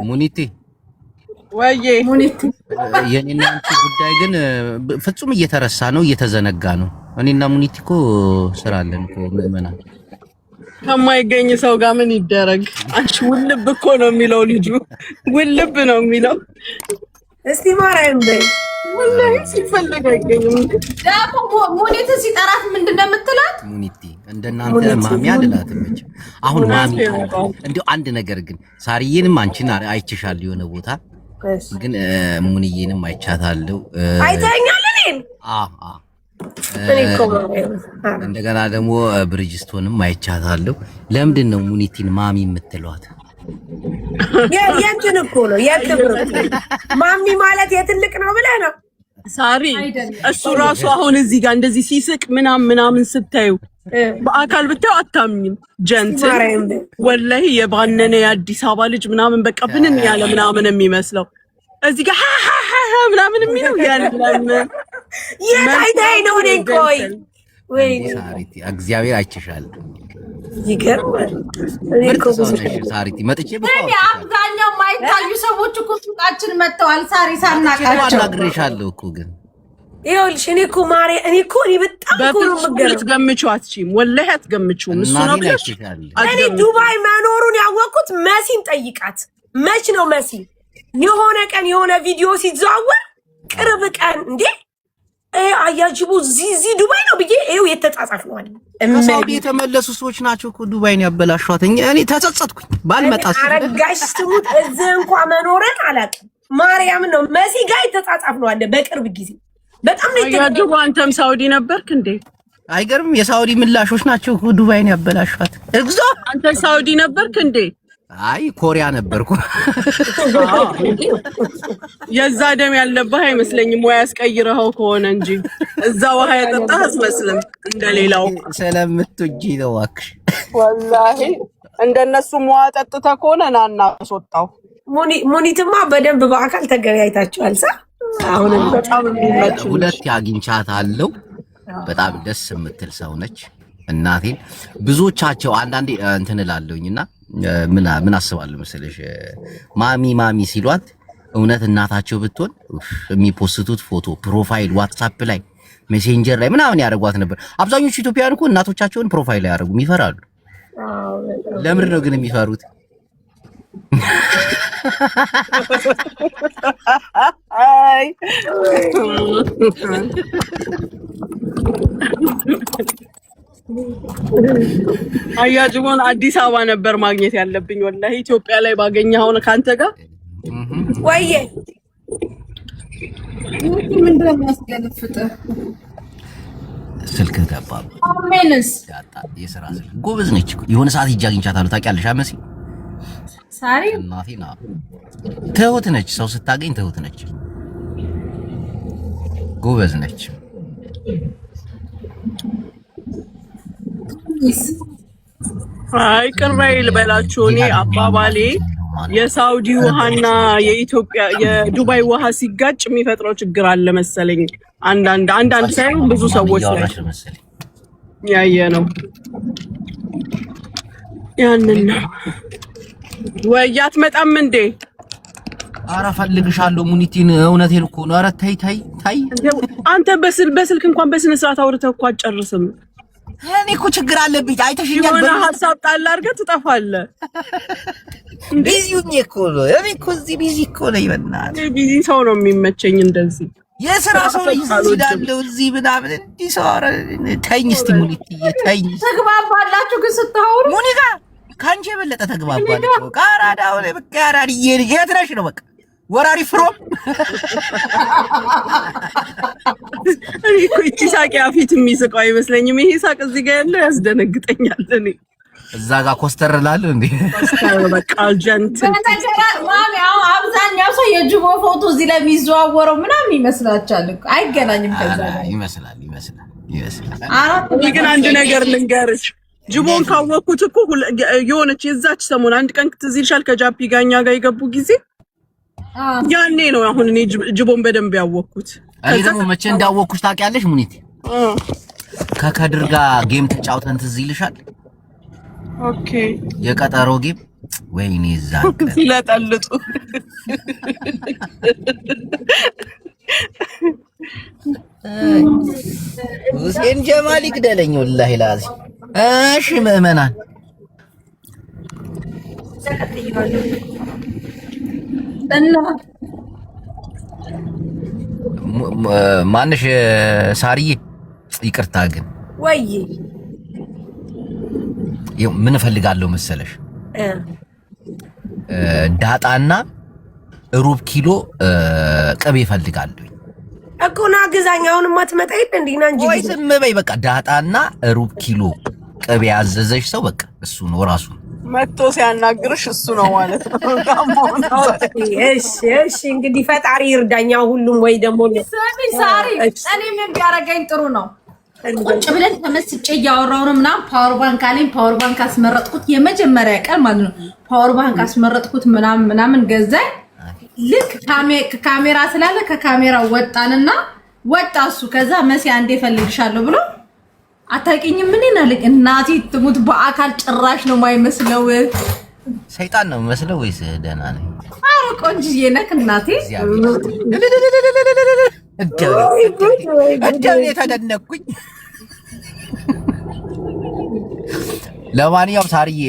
ሙኒቲ ወይዬ ሙኒቲ የኔና አንቺ ጉዳይ ግን ፍጹም እየተረሳ ነው፣ እየተዘነጋ ነው። እኔና ሙኒቲ እኮ ስራ አለን እኮ ምእመና። ከማይገኝ ሰው ጋር ምን ይደረግ? አንቺ ውልብ እኮ ነው የሚለው ልጁ፣ ውልብ ነው የሚለው። እስቲ ማርያም በይ ወላሂ ሲፈልግ አይገኝም። ደግሞ ሙኒቲ ሲጠራት ምንድን ነው የምትላት? ሙኒቲ እንደናንተ ማሚ አልላትም እንጂ አሁን ማሚ እንደው አንድ ነገር ግን ሳሪዬንም አንቺን አይችሻል የሆነ ቦታ ግን ሙኒዬንም አይቻታለሁ። አይተኛል እኔን እንደገና ደግሞ ብሪጅስቶንም አይቻታለሁ። ለምንድን ነው ሙኒቲን ማሚ የምትሏት? የእንትን እኮ ነው የክብር ማሚ ማለት የትልቅ ነው ብለህ ነው ሳሪ። እሱ ራሱ አሁን እዚህ ጋር እንደዚህ ሲስቅ ምናምን ስታዩ በአካል ብታዩ አታምኝም። ጀንትል ወላሂ የባነነ የአዲስ አበባ ልጅ ምናምን በቃ ብንን ያለ ምናምን የሚመስለው እዚህ ጋር ምናምን የሚለው ያለም የታይታይ ነው። እኔ ቆይ ወይ ሳሪቲ እግዚአብሔር አይችሻል። ይገርማል። እኔ እኮ ሳሪቲ መጥቼ አብዛኛው ማይታዩ ሰዎች እኮ ሱቃችን መጥተዋል። ሳሪ ሳናቃቸው አናግሬሻለሁ እኮ ግን ይኸውልሽ እኔ እኮ ማሬ እኔ በጣም እኮ ነው የምገርመው። ልትገምቺው አትችይም፣ ወላሂ አትገምቺውም። እሱ ነው እኔ ዱባይ መኖሩን ያወቅኩት መሲን ጠይቃት። መች ነው መሲ የሆነ ቀን የሆነ ቪዲዮ ሲዘዋወር ቅርብ ቀን እንዴ አያጅቡ እዚህ ዱባይ ነው ብዬ ይኸው የተጻጻፍ ነው አይደል? ከሳውዲ የተመለሱ ሰዎች ናቸው እኮ ዱባይን ያበላሿት። እኔ ተጸጸትኩኝ ባልመጣስ። አረጋሽ ስሙት እዚህ እንኳን መኖርን አላውቅም። ማርያም ነው መሲ ጋር የተጻጻፍ ነው አለ በቅርብ ጊዜ በጣም ነው አያጅቡ። አንተም ሳውዲ ነበርክ እንዴ? አይገርም? የሳውዲ ምላሾች ናቸው እኮ ዱባይን ያበላሿት። እግዞ አንተ ሳውዲ ነበርክ እንዴ? አይ ኮሪያ ነበርኩ። የዛ ደም ያለብህ አይመስለኝም ወይ ያስቀይረኸው ከሆነ እንጂ እዛ ውሃ ያጠጣህ አትመስልም እንደሌላው። ስለምትወጂ ነው እባክሽ። ወላሂ እንደነሱ ውሃ ጠጥተህ ከሆነ ና እናስወጣው። ሙኒትማ በደንብ በአካል ተገናኝታችኋል። አሁን በጣም የሚመች ሁለት አግኝቻታለሁ። በጣም ደስ የምትል ሰው ነች። እናቴን ብዙዎቻቸው አንዳንዴ እንትን እላለሁኝና ምን አስባለሁ መሰለሽ ማሚ ሲሏት እውነት እናታቸው ብትሆን የሚፖስቱት ፎቶ ፕሮፋይል ዋትስአፕ ላይ ሜሴንጀር ላይ ምናምን ያደርጓት ነበር። አብዛኞቹ ኢትዮጵያውያን እኮ እናቶቻቸውን ፕሮፋይል ላይ ያደርጉም ይፈራሉ። ለምንድን ነው ግን የሚፈሩት? አይ አያጅቦን አዲስ አበባ ነበር ማግኘት ያለብኝ። ወላሂ ኢትዮጵያ ላይ ባገኘኸው ካንተ ጋር ወይዬ ምንድን ነው የሚያስገለፍጥህ? ስልክ ገባ። አሜንስ የሥራ ስልክ ጎበዝ ነች። የሆነ ሰዓት ሂጅ አግኝቻታለሁ። ታውቂያለሽ መሲ ሳሪ እናቴና ትሁት ነች። ሰው ስታገኝ ትሁት ነች። ጎበዝ ነች። አይ ቅርባይ ልበላችሁ። እኔ አባባሌ የሳውዲ ውሃና የኢትዮጵያ የዱባይ ውሃ ሲጋጭ የሚፈጥረው ችግር አለ መሰለኝ። አንዳንድ ሳይሆን ብዙ ሰዎች ላይ ያየ ነው። ያንን ነው ወይ አትመጣም እንዴ? ኧረ እፈልግሻለሁ ሙኒቲን። እውነቴን እኮ ነው። ኧረ ተይ አንተ በስልክ እንኳን በስነ ስርዓት አውርተህ እኮ አትጨርስም። እኔ እኮ ችግር አለብኝ። አይተሽኛል። የሆነ ሀሳብ ጣል አድርገህ ትጠፋለህ። ቢዚ ሁኜ እኮ ነው። እኔ እኮ እዚህ ቢዚ እኮ ነኝ። በእናትህ ቢዚ ሰው ነው የሚመቸኝ እንደዚህ የሥራ ሰው ይዛለው እዚህ ምናምን እንዲህ ሰው። ኧረ ተይኝ እስቲ ሙኒትዬ ተይኝ። ተግባባላችሁ ግን ስታወሩ ሙኒጋ ከአንቺ የበለጠ ተግባባለች። ካራዳ ወለ በቃ አራዲዬ የት ነሽ ነው በቃ ወራሪ ፍሮም እኔ እኮ እቺ ሳቂ አፊት የሚስቀው አይመስለኝም። ይሄ ሳቅ እዚህ ጋር ያለው ያስደነግጠኛል። እኔ እዛ ጋር ኮስተር እላለሁ እንዴ በቃ ጀንት ማሚ አብዛኛው ሰው የጅቦ ፎቶ እዚህ ላይ የሚዘዋወረው ምናምን ይመስላችኋል እኮ አይገናኝም። ከዛ ይመስላል። ግን አንድ ነገር ልንገርሽ፣ ጅቦን ካወቅኩት እኮ የሆነች የዛች ሰሞን አንድ ቀን ትዝ ይልሻል ከጃፒ ጋኛ ጋር የገቡ ጊዜ ያኔ ነው አሁን እኔ ጅቦን በደንብ ያወቅኩት። እኔ ደግሞ መቼ እንዳወቅኩሽ ታውቂያለሽ ሙኒት? ከከድር ጋር ጌም ተጫውተን ትዝ ይልሻል? ኦኬ የቀጠሮ ጌም ወይኔ ዛቅ ሲለጠልጡ ሁሴን ጀማል ይግደለኝ ወላሂ ላዚ። እሺ ምዕመናን ማንሽ ሳርዬ ይቅርታ ግን ወይ ምን እፈልጋለሁ መሰለሽ ዳጣና ሩብ ኪሎ ቅቤ እፈልጋለሁ እኮ ና ግዛኝ። አሁንማ ትመጣ የለ እንዴ? ና እንጂ ወይ ዝም በይ በቃ። ዳጣና ሩብ ኪሎ ቅቤ ያዘዘሽ ሰው በቃ እሱ ነው ራሱ መጥቶ ሲያናግርሽ እሱ ነው ማለት ነው። እሺ እንግዲህ ፈጣሪ ይርዳኛ ሁሉም። ወይ ደግሞ ሳሪ እኔ ምን ቢያረጋኝ ጥሩ ነው? ቁጭ ብለን ተመስጬ እያወራሁ ነው ምናምን ፓወር ባንክ አለኝ። ፓወር ባንክ አስመረጥኩት የመጀመሪያ ቀን ማለት ነው። ፓወር ባንክ አስመረጥኩት ምናምን ገዛኝ። ልክ ካሜራ ስላለ ከካሜራ ወጣንና ወጣ እሱ። ከዛ መሲ አንዴ ፈልግሻለሁ ብሎ አታውቂኝም ምን ይናልቅ እናቴ ትሙት በአካል ጭራሽ ነው የማይመስለው። ሰይጣን ነው የሚመስለው ወይስ ደህና ነኝ? አረ ቆንጆዬ ነህ እናቴ። እደው የተደነቅኩኝ። ለማንኛውም ሳርዬ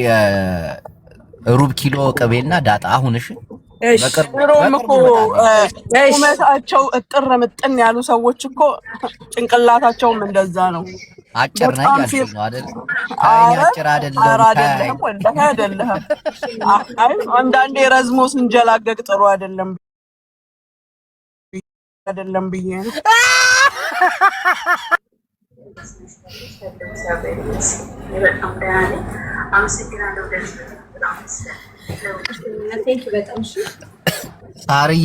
ሩብ ኪሎ ቅቤና ዳጣ አሁንሽ ድሮም እኮ ቁመታቸው እጥር ምጥን ያሉ ሰዎች እኮ ጭንቅላታቸውም እንደዛ ነው። አጭር ነኝ ያልሽኝ ነው አይደል? አይ አጭር አይደለም ወላሂ አይደለም። አይ አንዳንዴ ረዝሞ ስንጀላገግ ጥሩ አይደለም ብዬ ነው። ሳርዬ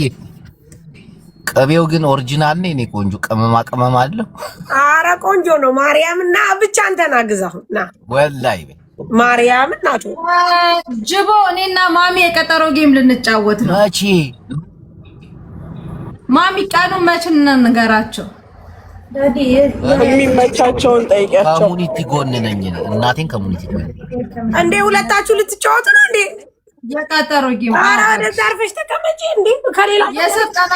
ቅቤው ግን ኦሪጂናል ነው። እኔ ቆንጆ ቅመማ አለው። አረ ቆንጆ ነው። ማርያምና ብቻ አንተና ግዛው ና ወላሂ ማርያምና ናቱ ጅቦ እኔና ማሚ የቀጠሮ ጌም ልንጫወት ነው። መቼ ማሚ ቀኑ መቼ እንንገራቸው? የሚመቻቸውን ጠይቂያቸው። ኮሙኒቲ ጎን ነኝ እናቴን ኮሙኒቲ ጎን እንዴ ሁለታችሁ ልትጫወቱ ነው እንዴ? የቀጠሮ ጌም አረ ወደዛ አርፈሽ ተቀመጪ። እንዴ ከሌላ የሰጠና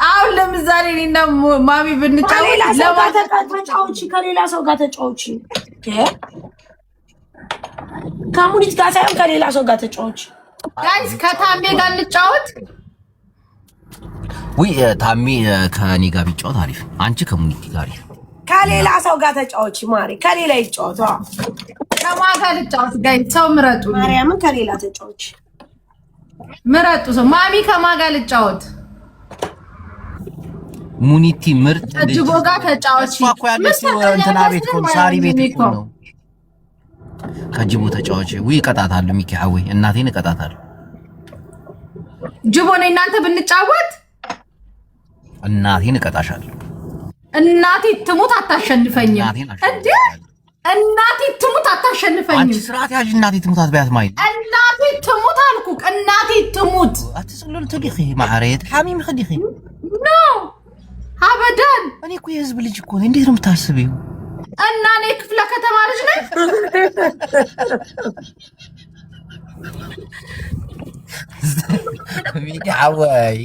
አሁን ለምሳሌ እኔና ማሚ ብንጫወት ከሌላ ሰው ጋር ተጫወቺ። ከሙኒት ጋር ሳይሆን ከሌላ ሰው ጋር ተጫወቺ። ጋይስ ከታሜ ጋር እንጫወት። ወይ ታሜ ከኔ ጋር ቢጫወት አሪፍ። አንቺ ከሙኒቲ ጋር ከሌላ ሰው ጋር ተጫወቺ። ማሪ ከሌላ ይጫወቱ። ከማን ጋር ልጫወት? ጋይስ ሰው ምረጡ። ማርያምን ከሌላ ተጫወቺ። ምረጡ ሰው። ማሚ ከማን ጋር ልጫወት? ሙኒቲ ምርጥ ልጅ ጅቦ ጋር ተጫወቺ። ያለችው እንትና ቤት እኮ ሳሪ ቤት እኮ ነው። ከጅቦ ተጫወቺ። ወይ እቀጣታለሁ። ሚኪ ሐዊ እናቴን እቀጣታለሁ። ጅቦ ነኝ እናንተ ብንጫወት እናቴን እቀጣሻለሁ። እናቴ ትሙት አታሸንፈኝም እንዴ? እናቴ ትሙት አታሸንፈኝም። አንቺ ስርዓት ያዥ። እናቴ ትሙት አትበያት ማይ እናቴ ትሙት አልኩ። እናቴ ትሙት አትስሉል ትዲኺ ማዕረየት ሐሚም ኸዲኺ ኖ አበዳን። እኔ እኮ የህዝብ ልጅ እኮ ነኝ። እንዴት ነው የምታስቢው? እና እኔ ክፍለ ከተማ ልጅ ነኝ። ሚኪ ሐዋይ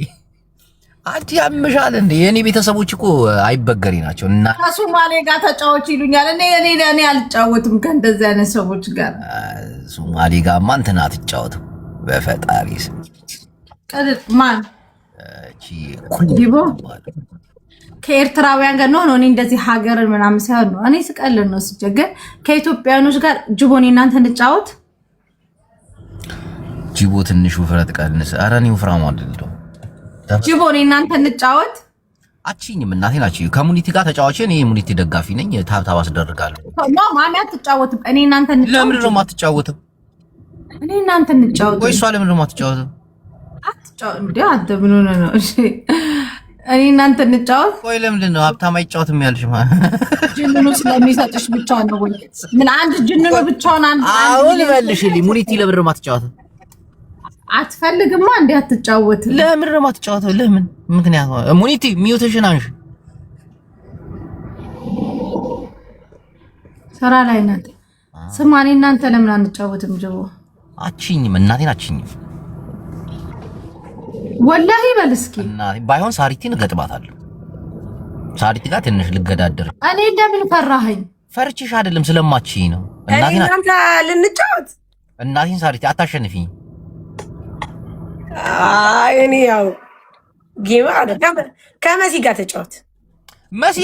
አንቺ ያምሻል እንዴ? የኔ ቤተሰቦች እኮ አይበገሪ ናቸው። እና ከሶማሌ ጋር ተጫወች ይሉኛል። እኔ አልጫወትም ከእንደዚህ አይነት ሰዎች ጋር። ሶማሌ ጋር ማን እንትን አትጫወትም። በፈጣሪ ስም ማን እቺ ዲቦ ከኤርትራውያን ጋር ነው። እኔ እንደዚህ ሀገርን ምናምን ሳይሆን ነው። እኔ ስቀልድ ነው ሲጀገር ከኢትዮጵያኖች ጋር ጅቦኔ እናንተ እንጫወት። ጅቦ ትንሽ ውፍረት ቀንስ። ኧረ እኔ ወፍራም አይደለሁም። ጅቦኔ እናንተ እንጫወት። አቺኝም እናቴ ናችሁ። ከሙኒቲ ጋር ተጫዋች። እኔ ሙኒቲ ደጋፊ ነኝ። ታብታብ አስደርጋለሁ። ኖ ማሚ አትጫወትም። እኔ እናንተ እንጫወት። ለምንድን ነው የማትጫወተው? እኔ እናንተ እንጫወት። ወይ እሷ ለምንድን ነው የማትጫወተው? አትጫወት እንዴ? አንተ ምን ሆነህ ነው? እሺ እኔ እናንተ እንጫወት። ወይ ለምንድን ነው ሀብታም አይጫወትም ያልሽ? ጅንኑ ስለሚሰጥሽ ብቻ ነው ወይ? ምን አንድ ጅንኑ ብቻውን አንድ አሁን መልሽልኝ። ሙኒቲ ለምንድን ነው የማትጫወተው? አትፈልግማ እንዴ? አትጫወትም። ለምንድን ነው የማትጫወተው? ለምን ምክንያት? ሙኒቲ ሚውትሽን አንሺ። ስራ ላይ ናት። ስማ እኔ እናንተ ለምን አንጫወትም? ጅቦ አችኝም እናቴን አችኝም ወላሂ በልስኪ እናቴ ባይሆን ሳሪቲን እገጥባታለሁ። ሳሪቲ ጋር ትንሽ ልገዳደር። እኔ እንደምን ፈራኸኝ? ፈርችሽ አይደለም ስለማችኝ ነው። እናቴን አንተ ልንጫወት እናቴን ሳሪቲ አታሸንፊኝ። እኔ ያው ጌማ አይደለም ከመሲ ጋር ተጫወት። መሲ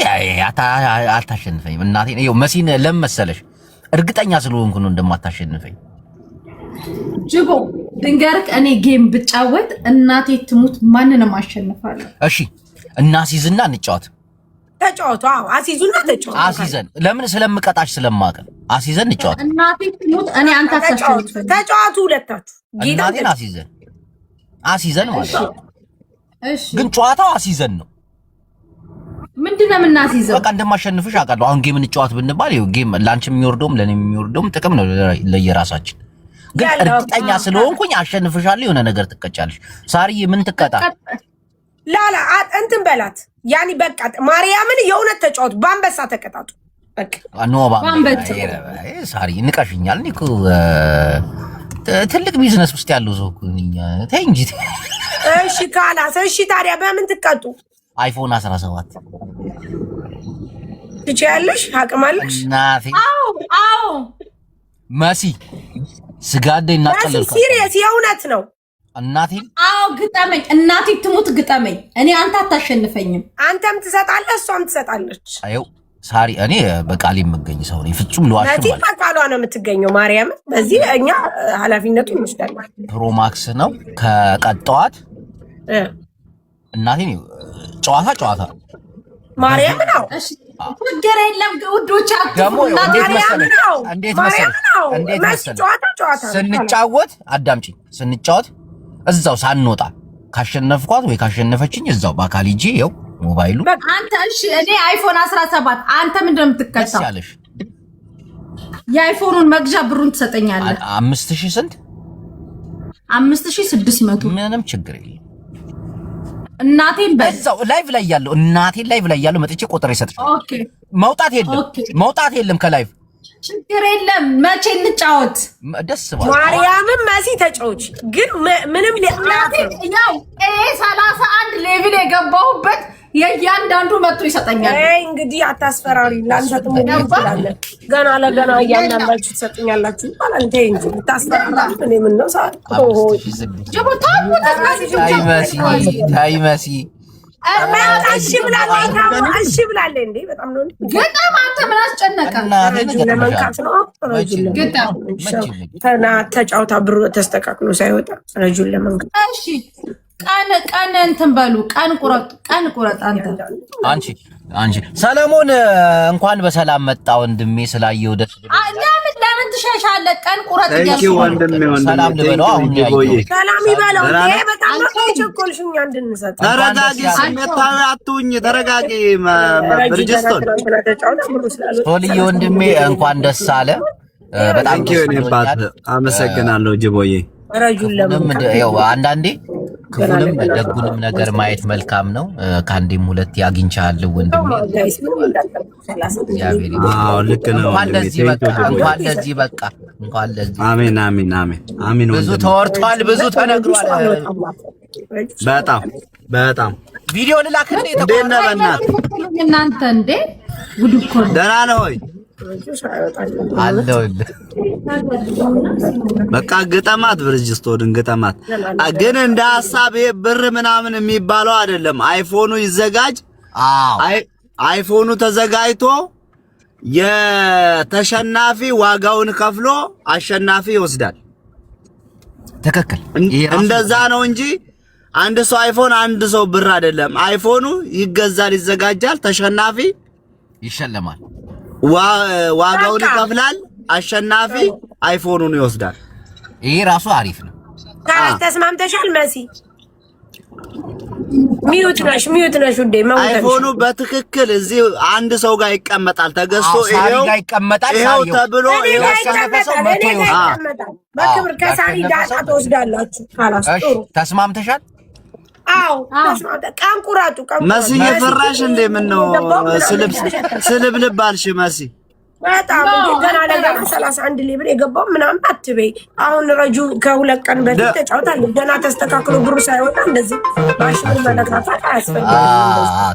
አታሸንፈኝም። እናቴን ይኸው መሲን ለምን መሰለሽ እርግጠኛ ስለሆንኩ ነው እንደማታሸንፈኝ። ጅቦ ድንገርክ እኔ ጌም ብጫወት እናቴ ትሙት ማንንም አሸንፋለሁ። እሺ እናሲዝና እንጫወት። ተጫወቱ። አዎ አሲዙና ተጫወቱ። አሲዘን ለምን ስለምቀጣሽ ስለማውቅ አሲዘን እንጫወት። እናቴ ትሙት እኔ አንተ አታሸንፈኝ። ተጫወቱ ሁለታችሁ። እናቴን አሲዘን ማለት ነው። እሺ ግን ጨዋታው አሲዘን ነው። ምንድነው የምናሲዘው? በቃ እንደማሸንፍሽ አውቃለሁ። አሁን ጌም እንጫወት ብንባል ይኸው ጌም ላንቺ የሚወርደውም ለኔ የሚወርደውም ጥቅም ነው ለየራሳችን። ግን እርግጠኛ ስለሆንኩኝ አሸንፍሻለሁ። የሆነ ነገር ትቀጫለሽ። ሳሪዬ ምን ትቀጣ? ላላ እንትን በላት ያኒ በቃ ማርያምን የእውነት ተጫወቱ። ባንበሳ ተቀጣጡ። በቃ ኖ ባንበሳ ሳሪ ንቀሽኛል። እኔ እኮ ትልቅ ቢዝነስ ውስጥ ያለው ሰው እኮ ነኝ። ተይ እንጂ። እሺ ካላስ እሺ ታዲያ በምን ትቀጡ? አይፎን 17 ትችያለሽ? አቅም አለሽ? እናቴ አዎ መሲ ስጋደ እናቀለል ሲሪየስ የእውነት ነው እናቴ። አዎ ግጠመኝ፣ እናቴ ትሙት ግጠመኝ። እኔ አንተ አታሸንፈኝም። አንተም ትሰጣለህ እሷም ትሰጣለች። አየው ሳሪ እኔ በቃል የምገኝ ሰው ነኝ። ፍጹም ለዋሽ ማለት ነው። በቃሏ ነው የምትገኘው ማርያም። በዚህ እኛ ኃላፊነቱን እንወስዳለን። ፕሮማክስ ነው ከቀጠዋት እናቴ ነው። ጨዋታ ማርያም ነው። እሺ ችግር የለም ውዶች። ደግሞ እንዴት መሰለሽ ስንጫወት አዳምጪኝ፣ ስንጫወት እዛው ሳንወጣ ካሸነፍኳት ወይ ካሸነፈችኝ እዛው በአካል ሂጂ ይኸው ሞባይሉ አንተ። እሺ እኔ አይፎን 17 አንተ ምንድነው የምትከታው? ያለሽ የአይፎኑን መግዣ ብሩን ትሰጠኛለህ። 5000 ስንት? 5600 ምንም ችግር የለም። እናቴን በዛው ላይቭ ላይ ያለው እናቴን ላይቭ ላይ ያለው መጥቼ ቁጥር ይሰጥሻል። ኦኬ መውጣት የለም ከላይቭ ችግር የለም። መቼ እንጫወት? ደስ ባለ ማርያምን መሲ ተጫወች። ግን ምንም እናቴ ያው 31 ሌቭል የገባሁበት የእያንዳንዱ መጥቶ ይሰጠኛል። እንግዲህ አታስፈራሪ። ላንተ ትሞክራለህ ገና ለገና እያንዳንዳችሁ ትሰጡኛላችሁ ይባላል። እንዴ እንጂ ታስፈራሪ። እኔ ምን ነው ሳል ታይ መሲ እሺ ብላለች እንዴ በጣም ነው። ገጣም አንተ ምን አስጨነቀ? ለመንካት ነው ገጣም ተጫውታ ብሩ ተስተካክሎ ሳይወጣ ረጁን ለመንካት። እሺ ቀን እንትን በሉ ቀን ቁረጥ። አንቺ ሰለሞን እንኳን በሰላም መጣ ወንድሜ። ስላየው ደስ ብሎኛል። ለምን ትሸሻለህ? ቀን ቁረጥ ሰላም ልበለው። አሁን ሰላም ይበለው። በጣም ነው ቸኮልሽኛ እንድንሰጥ። ተረጋጊ፣ ስሜታዊ አትሁኝ። ተረጋጊ። ብርጅስቶን ሶልዬ ወንድሜ እንኳን ደስ አለ። በጣም አመሰግናለሁ ጅቦዬ። አንዳንዴ ክፉንም ደጉንም ነገር ማየት መልካም ነው። ከአንዴም ሁለት አግኝቻለሁ ወንድሜ። አዎ ልክ ነው። እንኳን ለዚህ በቃ። አሜን። ብዙ ተወርቷል፣ ብዙ ተነግሯል። በጣም ቪዲዮ ልላክልህ። እንዴት ነህ? በእናትህ እናንተ እንዴ ጉድ እኮ ነው። ደህና ነህ ወይ? አለሁልህ። በቃ ግጠማት፣ ብርጅስቶን ግጠማት። ግን እንደ ሐሳብ ይሄ ብር ምናምን የሚባለው አይደለም። አይፎኑ ይዘጋጅ። አይፎኑ ተዘጋጅቶ የተሸናፊ ዋጋውን ከፍሎ አሸናፊ ይወስዳል። ትክክል። እንደዛ ነው እንጂ አንድ ሰው አይፎን አንድ ሰው ብር አይደለም። አይፎኑ ይገዛል፣ ይዘጋጃል፣ ተሸናፊ ይሸለማል፣ ዋጋውን ይከፍላል፣ አሸናፊ አይፎኑን ይወስዳል። ይሄ ራሱ አሪፍ ነው። ተስማምተሻል መሲ? ሚዩት ነሽ ውዴ። አይፎኑ በትክክል እዚህ አንድ ሰው ጋር ይቀመጣል፣ ተገዝቶ ይሄው ተብሎ በክብር ከሳሪ ዳጣ ተወስዳላችሁ። እሺ ተስማምተሻል? አዎ ቀን ቁራጡ። መሲ የፈራሽ እንዴ? ምን ነው ስልብልብ አልሽ መሲ? በጣም ገና ለገና 31 ሌብል የገባው ምናምን አትበይ። አሁን ረጁ ከሁለት ቀን በፊት ተጫውታል። ገና ተስተካክሎ ብሩ ሳይወጣ እንደዚህ ባሽሙር መለካፋት አያስፈልግም።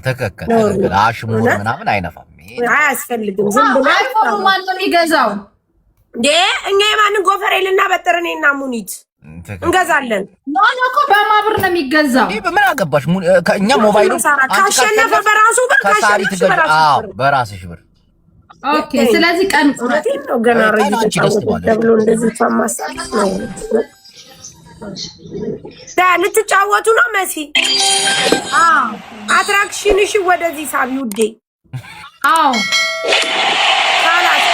ተከከለ አሽሙር ምናምን አይነፋም፣ አያስፈልግም። ዝም ብሎ አይፎኑ ማን ነው የሚገዛው እንዴ? እኛ የማንን ጎፈሬ ልናበጥር እኔና ሙኒት እንገዛለን። ኖ እኮ በማብር ነው የሚገዛው። ምን አገባሽ? ከእኛ ሞባይሉ ካሸነፈ በራሱ ብር ካሸነፈ በራስሽ ብር። ኦኬ ስለዚህ ቀን ቁረጥ ነው ገና ረጅ ተብሎ እንደዚህ ፈማሳል ነው። ልትጫወቱ ነው መሲ? አትራክሽንሽ ወደዚህ ሳቢ ውዴ። አዎ ካላስ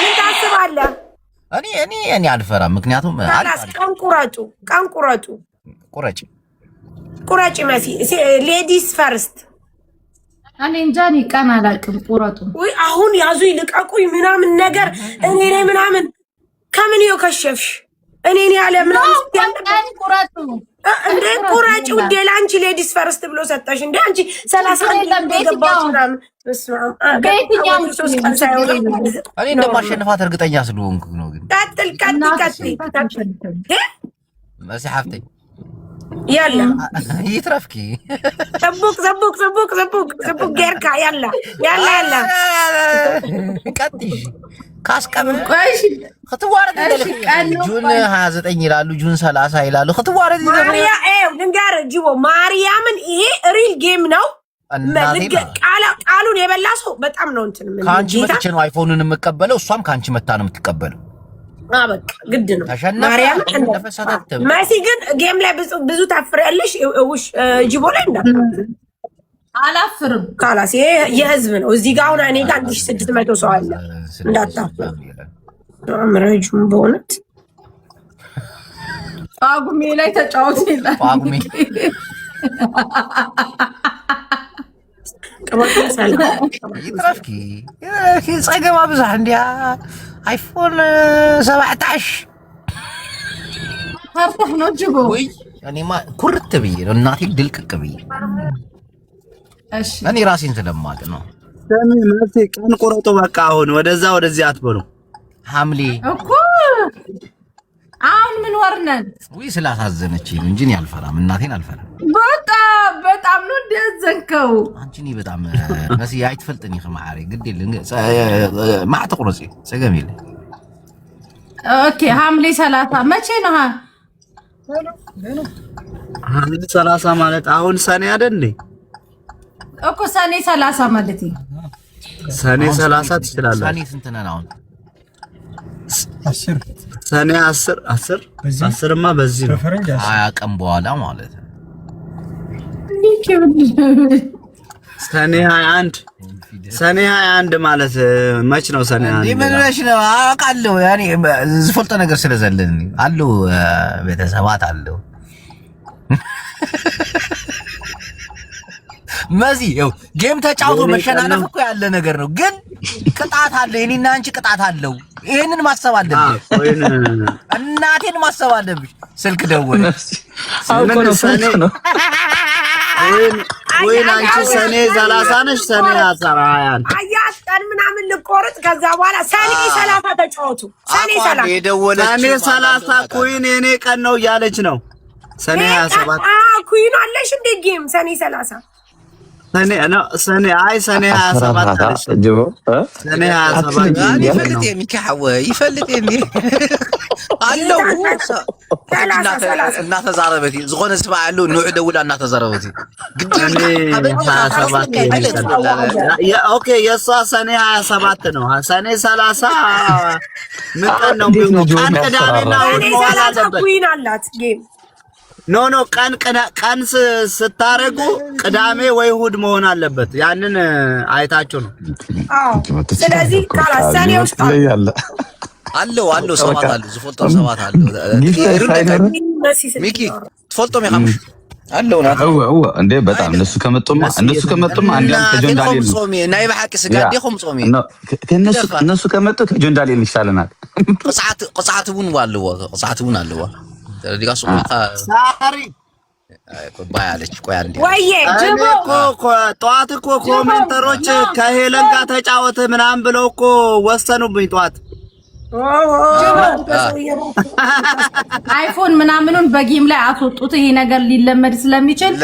ምን ታስባለህ? እኔ አልፈራም። ምክንያቱም ቀን ቁረጪ መሲ። ሌዲስ ፈርስት። እኔ እንጃ እኔ ቀን አላውቅም። ቁረጡ ወይ አሁን ያዙ ይልቀቁኝ ምናምን ነገር እኔ ላይ ምናምን ከምን ይከሸፍሽ እኔን ያለ ምናምን ቀን ቁረጡ እንዴ? ቁረጪ ውዴ። ለአንቺ ሌዲስ ፈርስት ብሎ ሰጠሽ እንዴ? አንቺ 31 ለምደገባው ምናምን እኔ እንደማሸንፋት እርግጠኛ ስለሆንኩ ነው። ግን ቀጥል መሲ ሐፍተኝ ያላ ይትረፍኪ ዘቡቅ ጌርካ ያላ ቀጥይ ካስቀምጥ ክትዋረድ ጁን 29 ይላሉ፣ ጁን 30 ይላሉ። ክትዋረድ ልንገር ጅቦ ማርያምን፣ ይሄ ሪል ጌም ነው። ቃሉን የበላ ሰው በጣም ነው እንትን ምን ካንቺ መጥቼ ነው አይፎኑን የምቀበለው፣ እሷም ካንቺ መታ ነው የምትቀበለው። በቃ ግድ ነው። ማርያም መሲ ግን ጌም ላይ ብዙ ታፍሪያለሽ። ጅቦ ላይ አላፍርም። ካላስ ይሄ የህዝብ ነው። እዚህ ጋር አሁን እኔ ጋር 1600 ሰው አለ። እንዳታፍሩ አምረጁም በእውነት ጳጉሜ ላይ ተጫወት ይላል። ጳጉሜ ይትረፍኪ ፀገማ ብዙሕ እንዲያ አይፎን 17 ፈርተህ ነው ጅቦ? ወይ እኔማ ኩርት ብዬ ነው እናቴ ድልቅቅ ብዬ። እሺ እኔ ራሴን ስለማቅ ነው። መሲ ቀን ቁረጡ በቃ። አሁን ወደዛ ወደዚህ አትበሉ። ሐምሌ እኮ አሁን ምን ወርነን? ወይ ስላሳዘነችኝ እንጂ እኔ አልፈራም፣ እናቴን አልፈራም። በጣም ነው እንደዘንከው አንቺ እኔ በጣም መሲ አይትፈልጥኝ ከማዓሪ ግድ የለን ማዕተ ቁረጪ ፀገም የለ። ኦኬ ሐምሌ 30 መቼ ነው? ሐምሌ 30 ማለት አሁን ሰኔ አይደል እንዴ? እኮ ሰኔ 30 ማለት ነው። ሰኔ 30 ትችላለህ። ሰኔ ስንት ነን አሁን? 10 ሰኔ 10ማ በዚህ ነው። 20 ቀን በኋላ ማለት ነው። ሰኔ 21 ማለት መች ነው? ሰኔ 21 ምን ነሽ ነው? አውቃለሁ ያኔ ዝፈልጦ ነገር ስለዘለን አለው ቤተሰባት አለው መዚ ይኸው ጌም ተጫውቶ መሸናነፍ እኮ ያለ ነገር ነው፣ ግን ቅጣት አለ። እኔና አንቺ ቅጣት አለው። ይሄንን ማሰብ አለብሽ። እናቴን ማሰብ አለብሽ። ስልክ ደወለች። ወይ አንቺ ሰኔ 30 ነሽ? ሰኔ 21 አያት ቀን ምናምን ልቆርጥ። ከዛ በኋላ ሰኔ 30 ተጫወቱ። ሰኔ 30 ኩይን የኔ ቀን ነው እያለች ነው። ሰኔ 27 ኩይን አለሽ እንደ ጌም ሰኔ 30 ሰኔ 27 አለች ጅቦ። ሰኔ 27 ይፈልጥ የሚካሐወ ይፈልጥ እንዴ አለው እናተ ዛረበቲ ዝኾነ ስባ አለው ንዑ ደውላ እናተ ዛረበቲ ሰኔ 27 ኦኬ። የሷ ሰኔ 27 ነው። ሰኔ 30 ምን ቀን ነው የሚሆነው? ቀን ቅዳሜና እሑድ መሆን አለበት። ኩይን አላት ጌም ኖ ቀን ስታረጉ ቅዳሜ ወይ እሑድ መሆን አለበት። ያንን አይታችሁ ነው። አዎ ስለዚህ ካላሰኔ ውስጥ አለው ሰባት አለው ዝፈልጦ ሰባት አለው ሚኪ ትፈልጦም ይኸምሽ አለው ነው እንዴ? በጣም እነሱ ከመጡማ አንዲያም ከጆን ዳንኤል ጾሚ ናይ በሐቂ ስጋ ዲኹም ጾሚ እነሱ ከመጡ ከጆን ዳንኤል ይሻለናል። ቅጽዓት ቡን አለዋ ዲጋ ሱቁ ሳሪ ባያለች ቆይ አንዴ ወይዬ ጅቦ ጠዋት እኮ ኮሜንተሮች ከሄለን ጋር ተጫወተ ምናምን ብለው እኮ ወሰኑብኝ ጠዋት። አይፎን ምናምኑን በጌም ላይ አስወጡት። ይሄ ነገር ሊለመድ ስለሚችል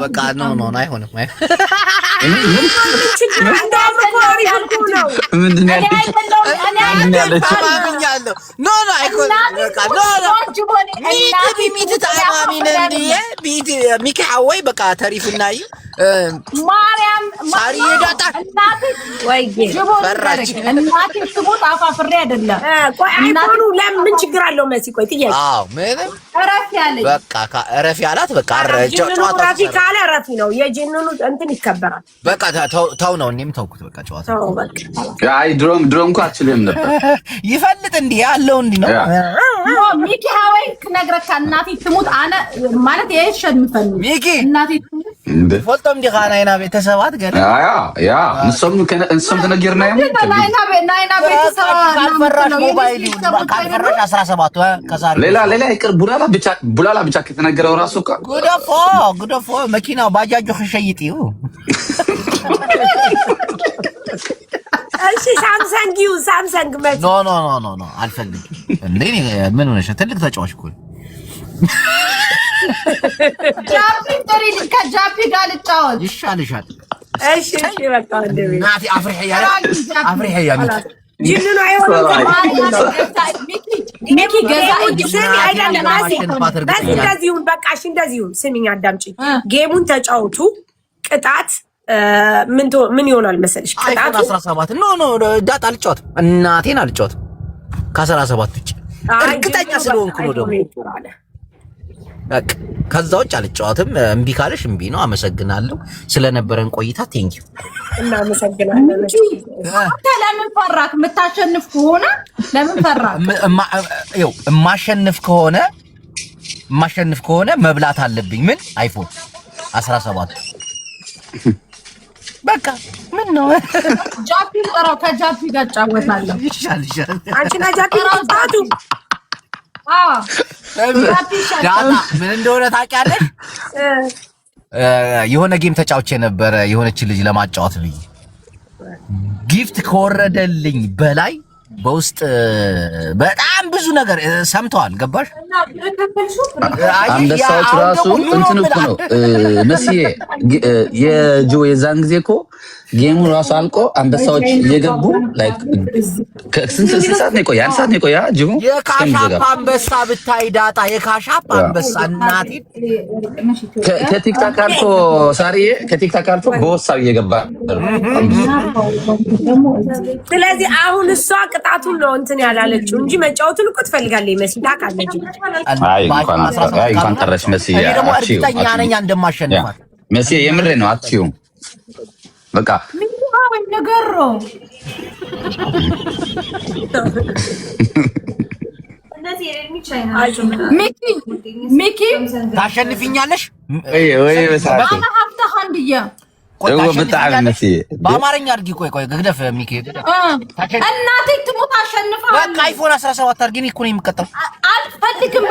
በቃ ነው አይሆንም። ምንድን ነው ሚኪ በቃ ተሪፍናይ ማርያም ሳሪ ዳጣ ፈራች። እናቴ ትሞት አፋፍሬ አይደለም። ቆይ አይፎኑ ለምን ችግር አለው? መሲ ቆይ ጥያቄ። አዎ ምንም እረፍ ያለኝ በቃ እረፍ ያላት በቃ ጨዋታ ረፊ ካለ ረፊ ነው። የጂኑኑ እንትን ይከበራል። በቃ ተው ነው። እኔም ተውኩት በቃ ጨዋታ። አይ ድሮም እንኳን አልችልም ነበር። ይፈልጥ እንዲህ ያለው እንዲህ ነው። ሚኪ ሀዋይ ነግረካ እናቴ ትሙት አነ ማለት የሸድ ምፈን ሚኪ እናቴ ፎቶም ዲ ካናይና ቤተሰባት ገለ ያ እንሰም ተነገርና ናይና ቤተሰባት ካልፈራሽ ሞባይል ይሁን ካልፈራሽ 17 ከዛሬ ሌላ ይቅር ቡላላ ብቻ ከተነገረው ራሱ እኮ ጉደፎ መኪናው ባጃጁ ከሸይጥዩ እሺ ሳምሰንግ መች ኖ አልፈልግም እንዴ ምን ሆነሽ ትልቅ ተጫዋች እኮ ጃፒ ጥሪ ከጃፒ ጋር ልጫወት ይሻልሻል። እሺ በቃ እንደው ናቲ አፍሪህ ያ ጂኑኑ አይሆንም። ሚኪ ገዛ አይደለም እንደዚሁን በቃ እሺ እንደዚሁን ስሚኝ አዳምጪ። ጌሙን ተጫውቱ። ቅጣት ምን ይሆናል መሰለሽ? ቅጣቱ 17 ኖ ዳጣ አልጫወትም። እናቴን አልጫወትም ከ17 ውጭ እርግጠኛ ስለሆንኩ ነው ደግሞ በቃ ከዛ ውጭ አልጫወትም። እምቢ ካለሽ እምቢ ነው። አመሰግናለሁ ስለነበረን ቆይታ ቴንኪው። እናመሰግናለን። አንተ ለምን ፈራክ? የምታሸንፍ ከሆነ ለምን ፈራክ? የማሸንፍ ከሆነ መብላት አለብኝ። ምን አይፎን 17 በቃ ምን ነው ጃፒ ጠራው። ከጃፒ ጋር ጫወታለሁ። ይሻልሻል። አንቺና ጃፒ ታቱ ዳጣ ምን እንደሆነ ታውቂያለሽ? የሆነ ጌም ተጫውቼ ነበረ የሆነች ልጅ ለማጫወት ብዬ ጊፍት ከወረደልኝ በላይ በውስጥ በጣም ብዙ ነገር ሰምተዋል። ገባሽ? አንበሳዎች ራሱ እንትን እኮ ነው መስዬ የዛን ጊዜ እኮ ጌሙ ራሱ አልቆ አንበሳዎች እየገቡ ላይክ ከስንት ሰዓት ነው የቆየ? አንድ ሰዓት ነው የቆየ። ጅቡ የካሻፕ አንበሳ ብታይ ዳጣ የካሻፕ አንበሳ እናቴ ከቲክታክ አልፎ ሳሪዬ ከቲክታክ አልፎ በወሳብ እየገባ ስለዚህ አሁን እሷ ቅጣቱን ነው እንትን ያላለችው እንጂ መጫወቱን እኮ ትፈልጋለች መስዬ ታውቃለች። እንኳን ቀረሽ መስዬ። እርግጠኛ ነኝ እንደማሸንፋት መስዬ። የምሬ ነው አትይውም በቃ ነገር ሚኪ ታሸንፊኛለሽ ወይ በሳት በአማርኛ አድርጊ። ቆይ ግደፍ ሚኪ እናቴ ትሞት አሸንፋለሁ። በቃ አይፎን 17 አድርጊ። እኔ እኮ ነው የምቀጣው። አልፈልግም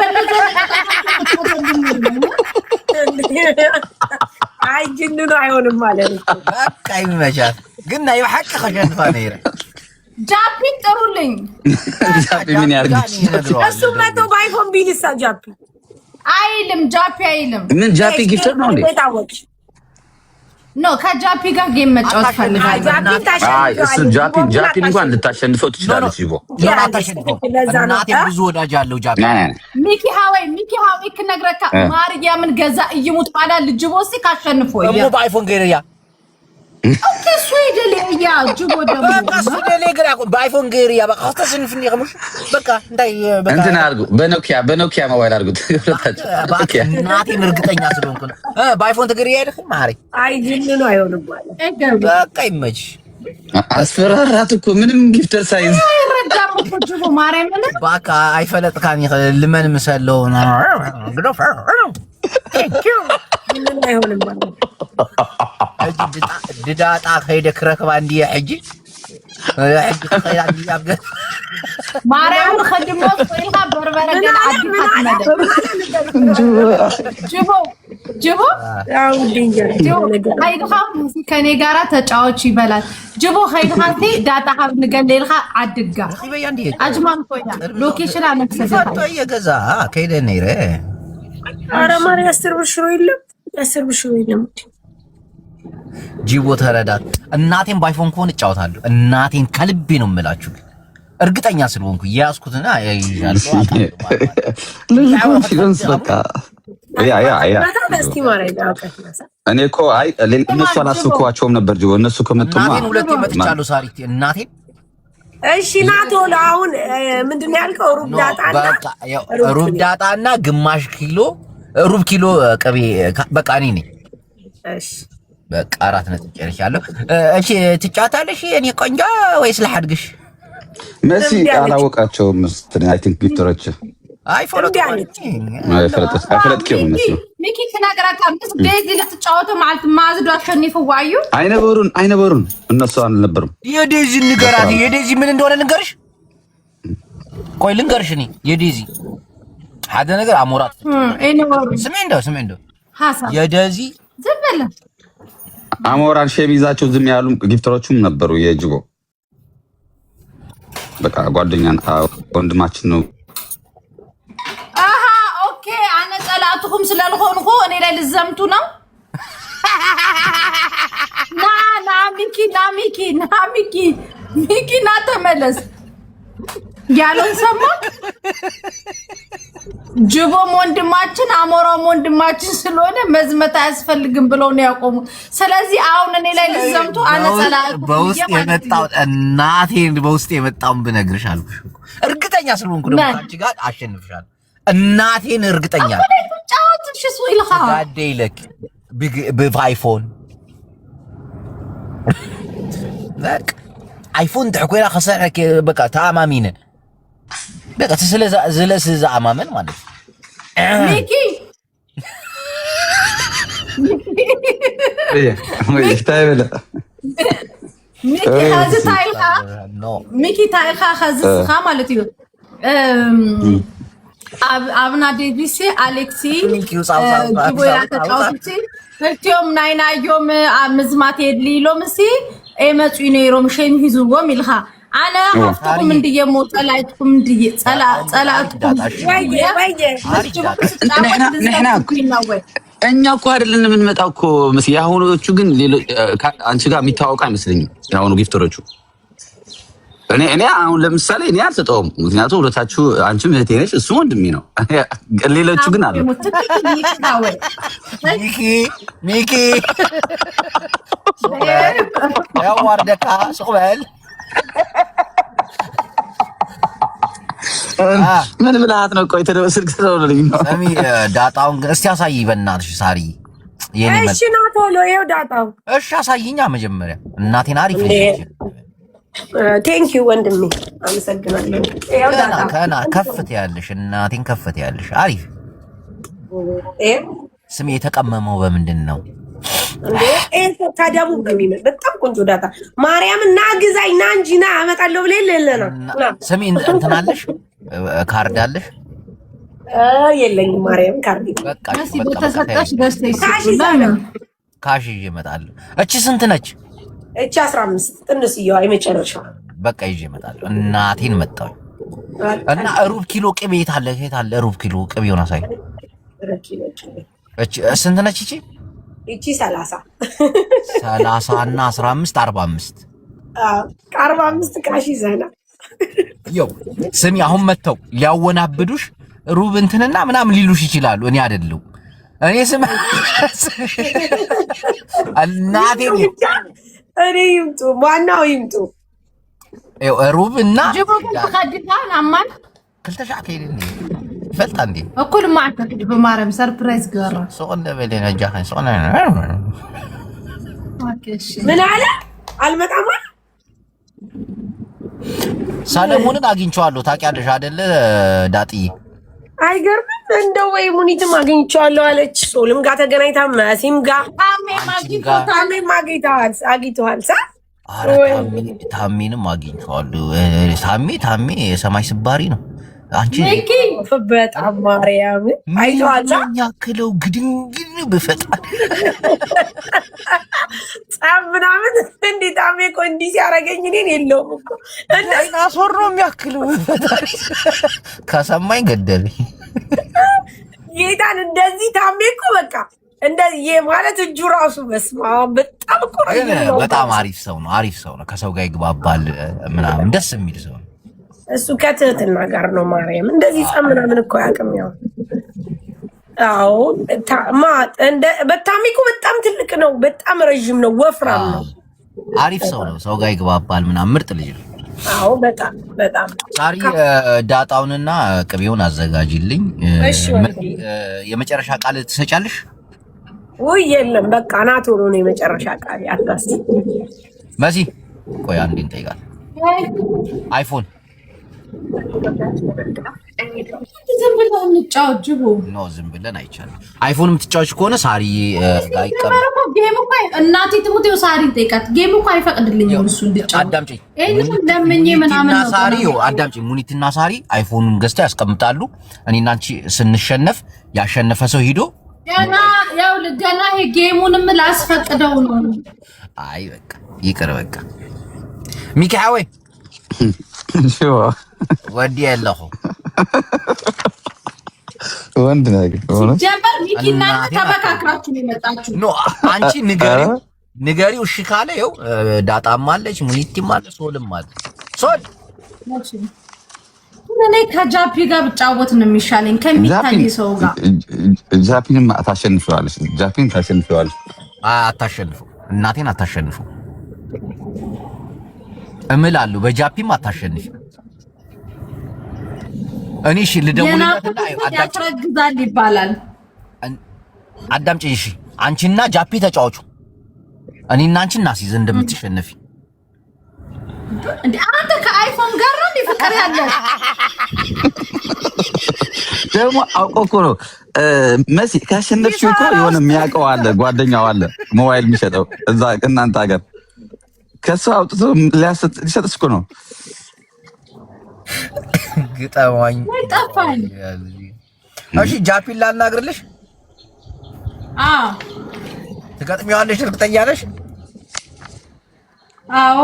አይ ጂኑኑ አይሆንም ማለት ነው። በቃ ይመቻል። ግን ናይ ሐቅ ከሸንፋ ነይረ ጃፒ ጥሩልኝ። ጃፒ ምን ያርግሽ? እሱ መቶ ባይፎን ቢልሳ ጃፒ አይልም። ጃፒ አይልም። ምን ጃፒ ጊፍተር ነው እንዴ? ኖ ከጃፒ ጋር ጌም መጫወት ፈልጋለሁ። አይ እሱ ጃፒ እንኳን ልታሸንፈው ትችላለች። ይቦ እናቴ ብዙ ወዳጅ አለው ጃፒ። ሚኪ ሀዋይ ከነግረካ ማርያምን ገዛ እይሙት ባላ ልጅ ቦሲ ካሸንፎ እሞ በአይፎን ገሪያ ኦኬ ስዊድልያ ጅቦ ደግሞ በቃ ስዊድል ገሪያ በአይፎን ገሪያ በቃ ተስንፍኝ ይገምሽ በቃ እንዳይ በቃ እንትን አድርጉ። በኖኪያ ሞባይል አድርጉት። በቃ እናቴን እርግጠኛ ስለሆንኩ ነው። በአይፎን ተገሪያ አይደለም ማሪ። አይ ጂኑኑ አይሆንም ማለት በቃ ይመች። አስፈራራት እኮ ምንም ጊፍተር ሳይዝ አይረዳም እኮ ጅቦ ማርያምን በቃ አይፈለጥካኝ ልመን ምሰለው ነው ግዶፍ ጂኑኑ አይሆንም ማለት ድዳጣ ከይደ ክረክባ እንዲያ ሕጂ ከይዳ እንዲያ ማርያም ኸድሞ ሶይኻ በርበረ ገና አዲስ ጅቦ ያው ዲንጀር ኸይድኻ ከኔ ጋራ ተጫዋች ይበላል ጅቦ ኸይድኻ ዳታ ሀብ ንገለልኻ አድጋ አጅማን ኮይና ሎኬሽን አነክሰደ የገዛ ከይደ ነይረ ኧረ ማርያም 10 ብር ሽሮ የለም 10 ብር ሽሮ የለም ጂቦ ተረዳት። እናቴን ባይፎን ከሆነ እጫወታለሁ። እናቴን ከልቤ ነው የምላችሁ፣ እርግጠኛ ስለሆንኩ ያዝኩትና ያይዣለሁ። እኔ እኮ አይ እነሱ አላስብኳቸውም ነበር ጂቦ። እነሱ ከመጡማ እናቴን ሁለቴ መጥቻለሁ። ሳሪቲ እናቴን እሺ ናቶሎ አሁን ምንድነው ያልከው? ሩብ ዳጣና ግማሽ ኪሎ ሩብ ኪሎ ቅቤ በቃ እኔ ነኝ። እሺ በቃ 4 ነጥብ ጨርሻለሁ። እሺ ትጫታለሽ የኔ ቆንጆ ወይስ ለሐድግሽ? መሲ አላወቃቸውም መሰለኝ። አይ ቲንክ ቪክቶሮች አይ ፎሎት አይፈለጥኩም መሲ ሚኪ ተናገራታ ምስ ዴዚ ለተጫወተው ማለት ማዝዶ አሸንፈው ዋዩ አይነበሩን እነሱ አልነበሩም። የዴዚ ንገራት። የዴዚ ምን እንደሆነ ልንገርሽ። ቆይ ልንገርሽ። እኔ የዴዚ ሓደ ነገር አሞራት ስሜ እንደው ሐሳብ የዴዚ ዝበለ አሞራን ሸሚዛቸው ዝም ያሉ ጊፍተሮቹም ነበሩ። የጅቦ በቃ ጓደኛን ወንድማችን ነው። አሃ ኦኬ አነ ጠላቱኩም ስለልሆንኩ እኔ ላይ ልዘምቱ ነው። ሚኪ ና ተመለስ ያለውን ሰማ። ጅቦም ወንድማችን አሞራም ወንድማችን ስለሆነ መዝመት አያስፈልግም ብለው ነው ያቆሙ። ስለዚህ አሁን እኔ ላይ ልዘምቱ አነጸላል በውስጥ የመጣው እናቴን በውስጥ የመጣውን ብነግርሽ አልኩሽ። እርግጠኛ ስለሆንኩ ነው አንቺ ጋር አሸንፍሻለሁ። እናቴን እርግጠኛ ጫወትሽ ሱይልኻ ጋዴ ለክ በአይፎን በቃ አይፎን ተኮይና خسرك በቃ ተአማሚነ በቃ ስለዛ አማመን ማለት ሚኪ ሚኪ ታይልኻ ኸዝስኻ ማለት እዩ አብና ዴቪሲ አሌክሲ ጂቦያ ተጫውቲ ፍልቲዮም ናይናዮም ምዝማት የድሊሎም እሲ ኤመፁ ነይሮም ሸም ሂዙዎም ኢልኻ አነ ሀፍትኩም እንድየሞ ጸላይትኩም እንድየ ጸላትኩም እኛ እኮ አይደለን የምንመጣው እኮ መስ ያሁኖቹ ግን አንቺ ጋር የሚታወቁ አይመስለኝም። ያሁኑ ጊፍተሮቹ እኔ አሁን ለምሳሌ እኔ አልሰጠውም፣ ምክንያቱም ሁለታችሁ አንቺም እህቴ ነሽ እሱም ወንድሜ ነው። ሌሎቹ ግን አሉ። ሚኪ ያው ዋርደካ ሱቅበል ምን ብለሃት ነው? ቆይ ስልክ ስለሆነልኝ ነው። ሰሚ ዳጣውን ግን እስቲ አሳይ በእናትሽ ሳሪ። እሺ ነው ቶሎ ይኸው ዳጣው። እሺ አሳይኛ መጀመሪያ እናቴን አሪፍ ልጅ። ቴንክ ዩ ወንድሜ አመሰግናለሁ። ይኸው ዳጣ ከና ከፍት ያለሽ እናቴን ከፍት ያለሽ አሪፍ። ስሜ የተቀመመው በምንድን ነው እንዴ? ከደቡብ በሚመጣ በጣም ቆንጆ ዳጣ ማርያም እና ግዛኝ ና እንጂ ና አመጣለሁ ብለህ ለለና ስሜ እንትን አለሽ ካርድ አለሽ? የለኝም ማርያም ካርድ በቃ በተሰጠሽ ደስታ ይሰጣል። ካሽ ይዤ እመጣለሁ። እቺ ስንት ነች? እቺ 15 ጥንስየዋ የመጨረሻው በቃ ይዤ እመጣለሁ። እናቴን መጣሁ እና ሩብ ኪሎ ቅቤ የት አለ? ሩብ ኪሎ ቅቤውን አሳይ። እቺ ስንት ነች? እቺ 30 እና 15 45 45 ካሽ ይዘና ይው ስሚ አሁን መተው ሊያወናብዱሽ ሩብ እንትንና ምናምን ሊሉሽ ይችላሉ። እኔ አይደለም እኔ ስም እናቴ እኔ ይምጡ ዋናው ይምጡ ሩብና ጅቦ ተቀድፋን አማን ክልተሻ ከይደኒ ፈልጣ እንዴ እኩል ማዕተ በማርያም ሰርፕራይዝ ገራ ሶንደ በለና ጃኸን ሶና ኦኬሽ ምን አለ አልመጣም። ሰለሞንን አግኝቼዋለሁ ታውቂያለሽ አይደለ ዳጥዬ? አይገርምም? እንደው ወይ ሙኒትም አግኝቼዋለሁ አለች። ሶልም ጋር ተገናኝታ መሲም ጋር ታሜም አግኝተዋል። አረ ታሜንም አግኝቼዋለሁ። ታሜ የሰማይ ስባሪ ነው። አንቺ በጣም ማርያም አይቷታ ያክለው ግድንግን በፈጣን ጻም ምናምን እንዴ ታሜ እኮ እንዲህ ሲያረገኝ እኔን የለውም እኮ እና ሶር ነው የሚያክለው በፈጣን ከሰማኝ ገደለኝ። ጌታን እንደዚህ ታሜ እኮ በቃ እንደዚህ ማለት እጁ ራሱ በስማ በጣም እኮ ነው። በጣም አሪፍ ሰው ነው። ከሰው ጋር ይግባባል ምናምን ደስ የሚል ሰው ነው። እሱ ከትህትና ጋር ነው። ማርያም እንደዚህ ጸም ምናምን እኮ ያቅም ያው አዎ በታሜ እኮ በጣም ትልቅ ነው። በጣም ረዥም ነው። ወፍራም ነው። አሪፍ ሰው ነው። ሰው ጋር ይግባባል ምናምን ምርጥ ልጅ ነው። አዎ በጣም ሳሪ ዳጣውንና ቅቤውን አዘጋጅልኝ። የመጨረሻ ቃል ትሰጫለሽ? ውይ የለም በቃ ናት ሆኖ ነው የመጨረሻ ቃል ያታስ መሲ ቆይ አንዴ እንጠይቃለን። አይፎን ዝም ብለን እንጫወት ነው። ዝም ብለን አይቻልም። አይፎን የምትጫወች ከሆነ ሳሪ ጋር ይቀበል። ጌም እኮ እናቴ ትሙት ነው። ሳሪ ጠይቃት። ጌም እኮ አይፈቅድልኝም እሱ እንድጫወት። አዳምጪኝ። ለምኜ ምናምን ነው ሳሪ አዳምጪኝ። ሙኒትና ሳሪ አይፎኑን ገዝተው ያስቀምጣሉ። እኔና አንቺ ስንሸነፍ ያሸነፈ ሰው ሂዶ ገና ይሄ ጌሙንም ላስፈቅደው ነው። አይ በቃ ይቅር በቃ ሚካኤል ወዲ ያለሁ ወንድ ነገር ጀመር ሚኪና ተበካክራችሁ ነው የመጣችሁ። ኖ አንቺ ንገሪው እሺ ካለ ይኸው ዳጣም አለች ሙኒቲም አለ ሶልም አለ። ሶል እኔ ከጃፒ ጋር ብጫወት ነው የሚሻለኝ ከሚታይ ሰው ጋር። ጃፒንም ታሸንፈዋለች። ጃፒን ታሸንፈዋለች። አታሸንፉ፣ እናቴን አታሸንፉ እምላለሁ። በጃፒም አታሸንፍ። እኔ እሺ ልደውልለትና ያስረግዛል ይባላል። አዳምጪኝ እሺ። አንቺና ጃፒ ተጫወቹ። እኔና አንቺ እናስይዝ እንደምትሸነፊ። እንዴ አንተ ከአይፎን ጋር ነው ፍቅር ያለ ደግሞ አውቆ እኮ ነው መሲ ካሸነፍሽው እኮ የሆነ የሚያውቀው አለ፣ ጓደኛው አለ ሞባይል የሚሸጠው እዛ እናንተ ሀገር ከሱ አውጥቶ ሊሰጥሽ እኮ ነው። ግጠማኝ ጠፋኝ። እሺ ጃፒን ላናግርልሽ። አዎ ትገጥሚዋለሽ? እርግጠኛ ነሽ? አዎ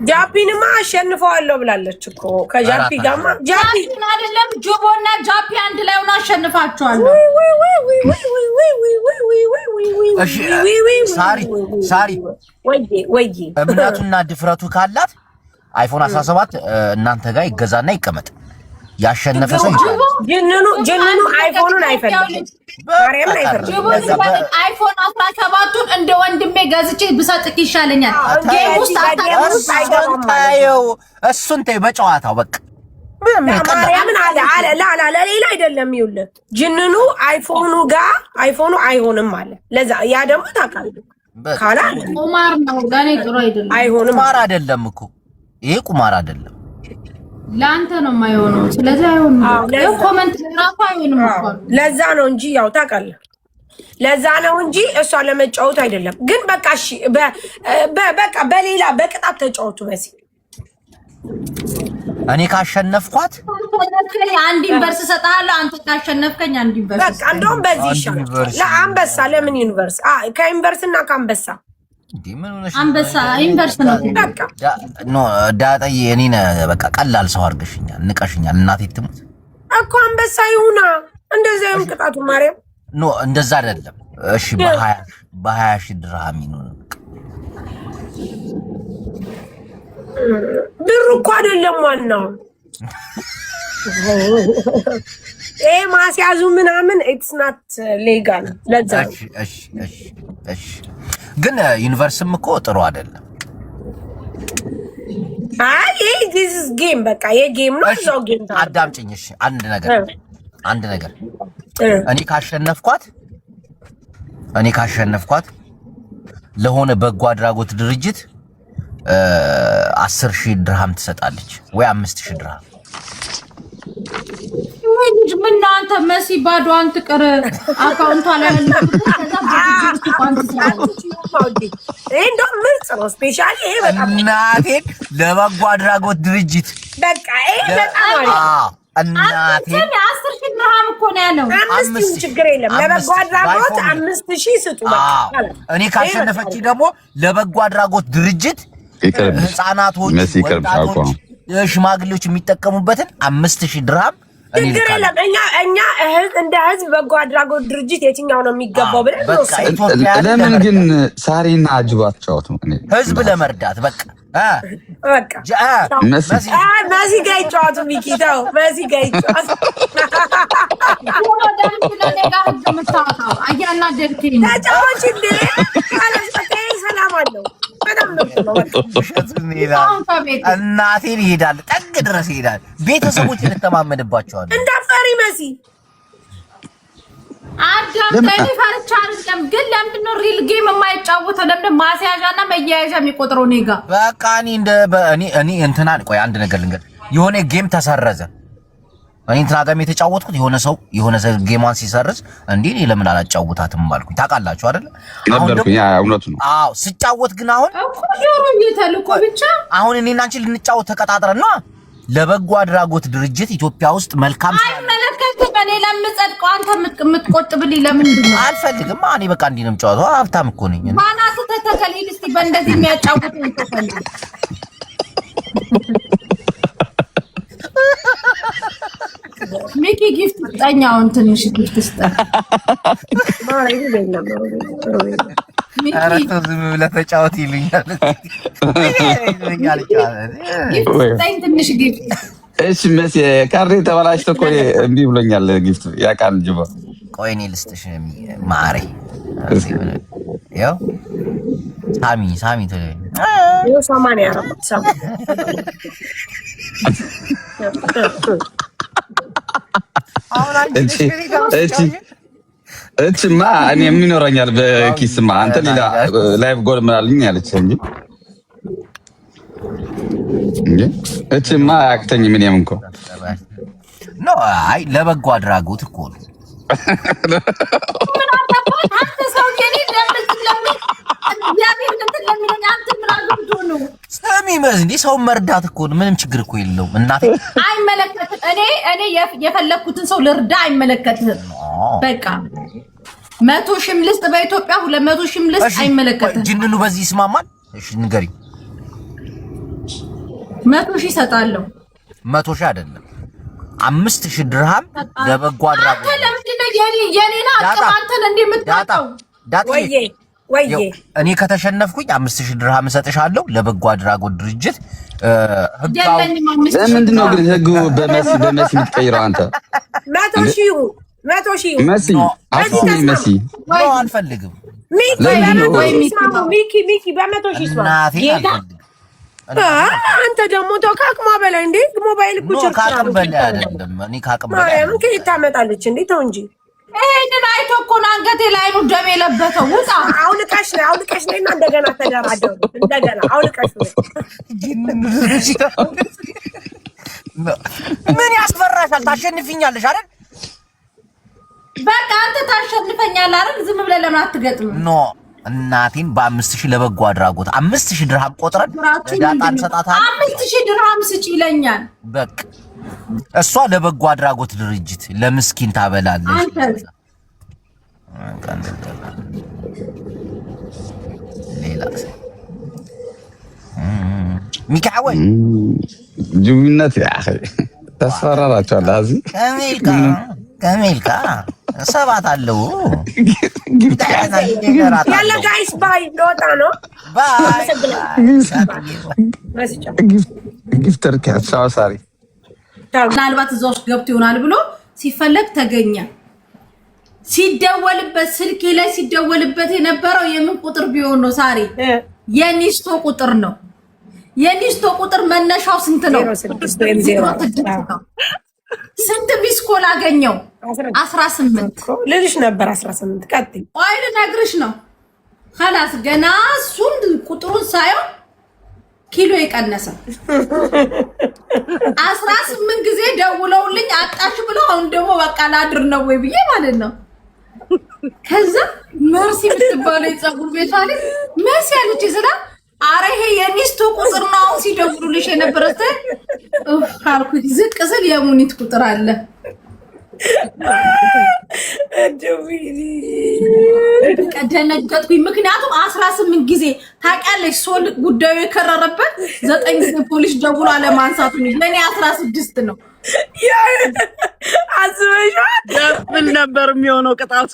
ጃፒንማ አሸንፈዋለሁ ብላለች እኮ። ከጃፒ ጋርማ ጃፒን አይደለም ጆቦና ጃፒ አንድ ላይ ሆነ አሸንፋቸዋለሁ። ሳሪ ወይ እምነቱና ድፍረቱ ካላት አይፎን 17 እናንተ ጋር ይገዛና ይቀመጥ። ያሸነፈ ሰው ይችላል። ጅንኑ አይፎኑን አይፈልግም። ማርያምን አይፈልግም። አይፎን 17ቱን እንደ ወንድሜ ገዝቼ ብሰጥክ ይሻለኛል። ጌም ውስጥ እሱን ተይው በጨዋታው በቃ ማርያምን አለ ላላ ለሌላ አይደለም። ይኸውልህ ጅንኑ አይፎኑ አይሆንም አለ። ለዛ ያ ደግሞ ታውቃለህ ካላ ቁማር ነው። ለኔ ጥሩ አይደለም። አይሆንም ቁማር አይደለም እኮ ይሄ ቁማር አይደለም። ለአንተ ነው የማይሆነው። ስለዚህ አይሆንም። ኮሜንት ራሱ አይሆንም እኮ ለዛ ነው እንጂ ያው ታውቃለህ፣ ለዛ ነው እንጂ እሷ ለመጫወት አይደለም። ግን በቃ እሺ በቃ በሌላ በቅጣት ተጫወቱ። በዚህ እኔ ካሸነፍኳት አንድ ዩኒቨርስ እሰጥሃለሁ። አንተ ካሸነፍከኝ አንድ ዩኒቨርስ በቃ እንደውም በዚህ ይሻላል። ለአንበሳ ለምን ዩኒቨርስ ከዩኒቨርስና ከአንበሳ አንበሳ ዩኒቨርስ ነው። በቃ ኖ ዳጣዬ እኔን በቃ ቀላል ሰው አድርገሽኛል፣ ንቀሽኛል። እናቴ ትሙት እኮ አንበሳ ይሁና። እንደዛ ይሁን ቅጣቱ። ማርያም ኖ እንደዛ አይደለም። እሺ በ20 ሺህ ድርሃም ይሁን። ብሩ እኮ አይደለም ዋናው ማስያዙ ምናምን ኢትስ ናት ሌጋል። ለዛ እሺ ግን ዩኒቨርስም እኮ ጥሩ አይደለም። አይ this is game በቃ የጌም ነው። እዛው ጌም ታዲያ አዳምጪኝ እሺ። አንድ ነገር እኔ ካሸነፍኳት ለሆነ በጎ አድራጎት ድርጅት 10,000 ድርሃም ትሰጣለች ወይ 5,000 ድርሃም ልጅ ምን አንተ መሲ ባዶ አንተ ቀረ አካውንቷ ላይ ያለው እንደው ምርጥ ነው። ስፔሻሊ ይሄ በጣም እናቴን ለበጎ አድራጎት ድርጅት በቃ ይሄ በጣም አሪፍ እናቴን 10,000 ድርሃም እኮ ነው ያለው። 5,000 ችግር የለም። ለበጎ አድራጎት 5,000 ስጡ። በቃ እኔ ካሸነፈች ደግሞ ለበጎ አድራጎት ድርጅት ህፃናቶች፣ ወጣቶች፣ ሽማግሌዎች የሚጠቀሙበትን 5,000 ድርሃም ችግር የለም። እኛ እንደ ህዝብ በጎ አድራጎት ድርጅት የትኛው ነው የሚገባው ብለን ለምን ግን ሳሪና አጅባቸው ህዝብ ለመርዳት በቃ መሲ ጋር ይጫወቱ። ሚኪ ተው፣ መሲ ጋር ይጫወቱ። ተጫዎች እንዴ ሰላም አለው። እናቴን ይሄዳል፣ ጠግ ድረስ ይሄዳል። ቤተሰቦች ልተማመንባቸዋል። እንዳፈሪ መሲ አዳምጠኝ። ፈርቻ አይደለም ግን ለምንድን ነው ሪል ጌም የማይጫወተው? ለምን ማስያዣና መያያዣ የሚቆጥረው? እኔ ጋር በቃ እኔ እንትና ቆይ አንድ ነገር ልንገር። የሆነ ጌም ተሰረዘ። እኔ እንትና ጋርም የተጫወትኩት የሆነ ሰው ጌሟን ሲሰርዝ እንዴ እኔ ለምን አላጫውታትም አልኩኝ። ታውቃላችሁ አይደል? ነበርኩ። ያ እውነቱ ነው። አዎ ስጫወት ግን አሁን ጆሮ እየተልኮ ብቻ አሁን እኔና አንቺ ልንጫወት ተቀጣጥረን ነው ለበጎ አድራጎት ድርጅት ኢትዮጵያ ውስጥ መልካም ስራ አይመለከትም። እኔ ለምጸድቀው አንተ የምትቆጥብልኝ ለምንድን ነው? አልፈልግም። እኔ በቃ እንዲህ ነው የምጫወተው። ሀብታም እኮ ነኝ። ባናት ተተከሊል እስቲ በእንደዚህ የሚያጫውት ነው ተፈልግ ሚኪ ጊፍት ጠኛውን ትንሽ ጊፍት ስጠኝ። ኧረ ተው ዝም ብለህ ተጫወት ይሉኛል። ትንሽ ጊፍት እሺ መሲ ካርዴ ተበላሽቶ እኮ እምቢ ብሎኛል። ጊፍት ያውቃል ጅቦ። ቆይ እኔ ልስጥሽ ማሬ። ያው ሳሚ ተለኝ ይኸው 84 እቺማ እኔ የሚኖረኛል በኪስማ አንተ ሌላ ላይቭ ጎል ምናልኝ ያለች እንጂ እቺማ አያቅተኝም። እኔም እንኳን ኖ አይ ለበጎ አድራጎት እኮ ነው። ሰሚ እንዴ ሰው መርዳት እኮ ነው። ምንም ችግር እኮ የለውም። እናቴ አይመለከትም። እኔ የፈለኩትን ሰው ልርዳ አይመለከትም። በቃ 100,000 ልስጥ በኢትዮጵያ 200,000 ልስጥ አይመለከትም። ጅንኑ በዚህ ይስማማል? እሺ ንገሪ። 100,000 እሰጣለሁ። 100,000 አይደለም 5,000 ድርሃም ለበጎ አድራጎት። አንተ ለምንድን ነው የኔና አቅም አንተን እንደምታጣው? ወይዬ እኔ ከተሸነፍኩኝ 5,000 ድርሃም እሰጥሻለሁ ለበጎ አድራጎት ድርጅት። ለምንድን ነው ግን ህጉ በመሲ የምትቀይረው አንተ? 100,000 መሲ አትስሚ። መሲ ነው አልፈልግም። ሚኪ በ100,000 ስማ። አንተ ደግሞ ተው ከአቅሟ በላይ እንዴ! ሞባይል እኮ ከአቅም በላይ አይደለም። እኔ ከአቅም በላይ ምን ከየት ታመጣለች እንዴ? ተው እንጂ። ይሄንን አይቶ እኮ ነው አንገቴ ላይ ነው ደም የለበሰው። ውጣ አውልቀሽ ነይና እንደገና ተደራደሩ። እንደገና አውልቀሽ ነው። ምን ያስፈራሻል? ታሸንፊኛለሽ አይደል? በቃ አንተ ታሸንፈኛለህ አይደል? ዝም ብለህ ለምን አትገጥም? ኖ እናቴን በ5,000 ለበጎ አድራጎት 5,000 ድርሃም ቆጥረን ዳጣ እንሰጣታለን። 5,000 ድርሃም ስጪ ይለኛል። በቃ እሷ ለበጎ አድራጎት ድርጅት ለምስኪን ታበላለች። ሌላ ሚካወይ ጅብነት ያ ተስፈራራቸዋለህ። እዚህ ከሜልካ ሰባት አለው ያለ ጋይስ ባይ ዶታ ነው ጊፍተር ከቻው ሳሪ ምናልባት እዛ ውስጥ ገብቶ ይሆናል ብሎ ሲፈለግ ተገኘ። ሲደወልበት ስልኬ ላይ ሲደወልበት የነበረው የምን ቁጥር ቢሆን ነው? ሳሪ የኒስቶ ቁጥር ነው። የኒስቶ ቁጥር መነሻው ስንት ነው? ስንት ሚስኮል አገኘው? 18 ልልሽ ነበር 18 ቀጥይ። ቆይ ልነግርሽ ነው። خلاص ገና እሱን ቁጥሩን ሳይሆን ኪሎ የቀነሰ 18 ጊዜ ደውለውልኝ አጣሽ ብለው አሁን ደግሞ በቃ ላድር ነው ወይ ብዬ ማለት ነው። ከዛ መርሲ የምትባለው የፀጉር ቤቷ ላይ መርሲ ያለች ስላ አረ ይሄ የሚስቱ ቁጥር ነው ሲደውሉልሽ የነበረው ካልኩት ዝቅ ስል የሙኒት ቁጥር አለ። ቀደነገጥኩኝ። ምክንያቱም 18 ጊዜ ታውቂያለሽ፣ ሶል ጉዳዩ የከረረበት 9 ጊዜ ፖሊስ ደውሎ አለማንሳቱ ነው። ለኔ 16 ነው። አስበሻ ደብል ነበር የሚሆነው ቅጣቱ።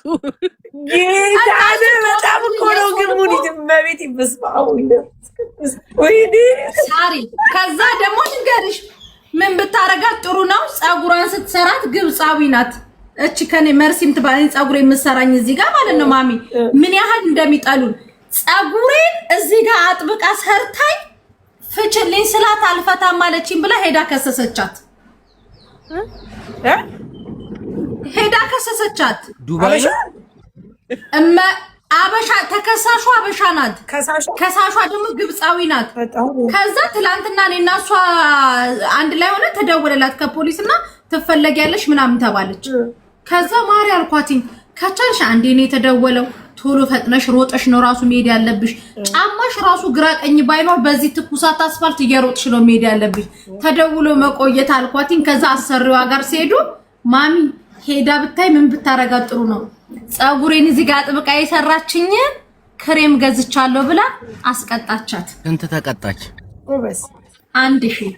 ጌታነ በጣም እኮ ነው ግን ሙኒት መቤት ይበስባው ወይኔ ሳሪ። ከዛ ደግሞ ንገርሽ ምን ብታረጋት ጥሩ ነው? ፀጉሯን ስትሰራት ግብፃዊ ናት። እቺ ከኔ መርሲም ትባለኝ ፀጉሬ የምትሰራኝ እዚህ ጋር ማለት ነው። ማሚ ምን ያህል እንደሚጠሉን ፀጉሬን እዚህ ጋር አጥብቃ ሰርታኝ ፍችልኝ ስላት አልፈታም ማለችኝ ብላ ሄዳ ከሰሰቻት። ሄዳ ከሰሰቻት። ዱባይ አበሻ ተከሳሹ አበሻ ናት። ከሳሿ ደግሞ ግብፃዊ ናት። ከዛ ትላንትና እኔና እሷ አንድ ላይ ሆነ ተደወለላት ከፖሊስና ትፈለጊያለሽ ምናምን ተባለች። ከዛ ማሪ አልኳትኝ ከቻልሽ አንዴ ነው የተደወለው፣ ቶሎ ፈጥነሽ ሮጠሽ ነው ራሱ መሄድ ያለብሽ። ጫማሽ ራሱ ግራ ቀኝ ባይኖር በዚህ ትኩሳት አስፋልት እየሮጥሽ ነው መሄድ ያለብሽ። ተደውሎ መቆየት አልኳትኝ። ከዛ አሰሪዋ ጋር ሲሄዱ ማሚ ሄዳ ብታይ ምን ብታረጋት ጥሩ ነው? ፀጉሬን እዚህ ጋር አጥብቃ የሰራችኝ ክሬም ገዝቻለሁ ብላ አስቀጣቻት። እንት ተቀጣች። ኦበስ 1000